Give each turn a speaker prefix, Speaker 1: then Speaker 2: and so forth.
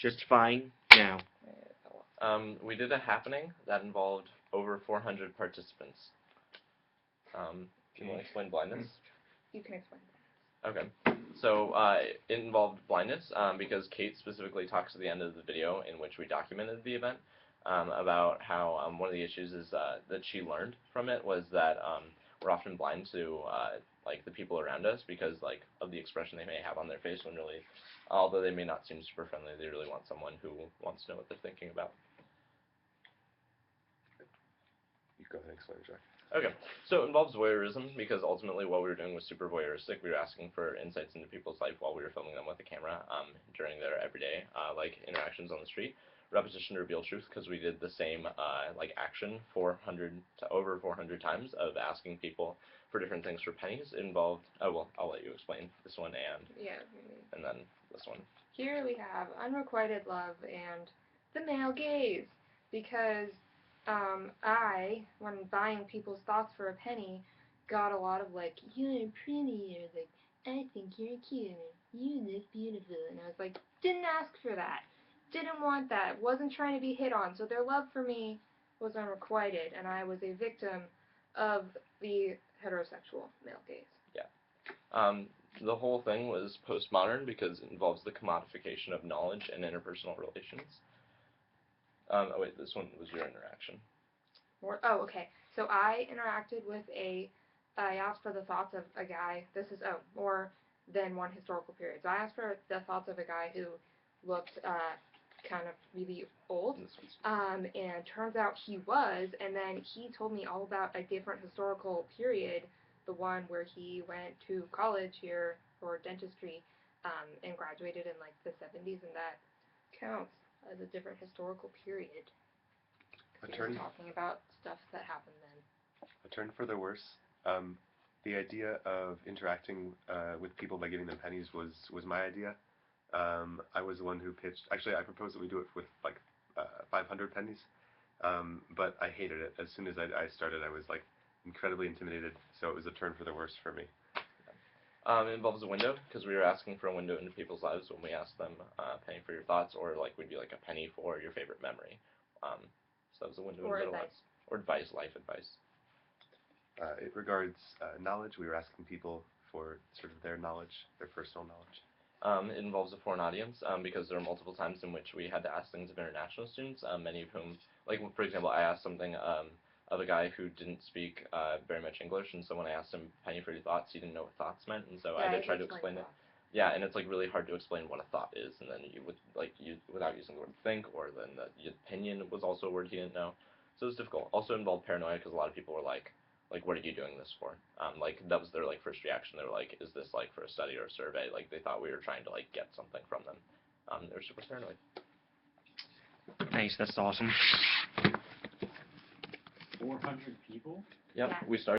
Speaker 1: justifying now.
Speaker 2: We did a happening that involved over 400 participants. Can you explain blindness?
Speaker 3: You can explain.
Speaker 2: Okay. So it involved blindness because Kate specifically talks at the end of the video in which we documented the event about how one of the issues is that she learned from it was that we're often blind to like the people around us because like of the expression they may have on their face when really, although they may not seem super friendly, they really want someone who wants to know what they're thinking about.
Speaker 4: You go ahead and explain, Jack.
Speaker 2: Okay, so it involves voyeurism because ultimately what we were doing was super voyeuristic. We were asking for insights into people's life while we were filming them with the camera during their everyday like interactions on the street. Repetition to reveal truth because we did the same like action 400 to over 400 times of asking people for different things for pennies. It involved, oh well, I'll let you explain this one and then this one.
Speaker 3: Here we have unrequited love and the male gaze because I, when buying people's thoughts for a penny, got a lot of like, you're pretty, or like, I think you're cute, you look beautiful, and I was like, didn't ask for that, didn't want that, wasn't trying to be hit on, so their love for me was unrequited, and I was a victim of the heterosexual male gaze.
Speaker 2: Yeah. The whole thing was postmodern because it involves the commodification of knowledge and interpersonal relations. Oh wait, this one was your interaction.
Speaker 3: Oh, okay. So I interacted with I asked for the thoughts of a guy, this is, more than one historical period. So I asked for the thoughts of a guy who looked kind of really old, and turns out he was, and then he told me all about a different historical period, the one where he went to college here for dentistry, and graduated in like the 70s, and that counts as a different historical period. He was talking about stuff that happened then.
Speaker 4: A turn for the worse. The idea of interacting with people by giving them pennies was my idea. I was the one who pitched. Actually, I proposed that we do it with like 500 pennies, but I hated it. As soon as I started, I was like incredibly intimidated. So it was a turn for the worse for me.
Speaker 2: It involves a window because we were asking for a window into people's lives when we asked them penny for your thoughts, or like we'd be like a penny for your favorite memory. So that was a window into their lives. Or advice, life advice.
Speaker 4: It regards knowledge. We were asking people for sort of their knowledge, their personal knowledge.
Speaker 2: It involves a foreign audience because there are multiple times in which we had to ask things of international students, many of whom, like for example, I asked something of a guy who didn't speak very much English, and so when I asked him penny for your thoughts, he didn't know what thoughts meant, and so I had to try to explain it. Yeah, and it's like really hard to explain what a thought is, and then you would without using the word think, or then the opinion was also a word he didn't know, so it was difficult. Also involved paranoia because a lot of people were like, what are you doing this for? Like that was their like first reaction. They were like, is this like for a study or a survey? Like they thought we were trying to like get something from them. They were super paranoid.
Speaker 1: Nice, that's awesome.
Speaker 5: 400 people?
Speaker 2: Yep, we started.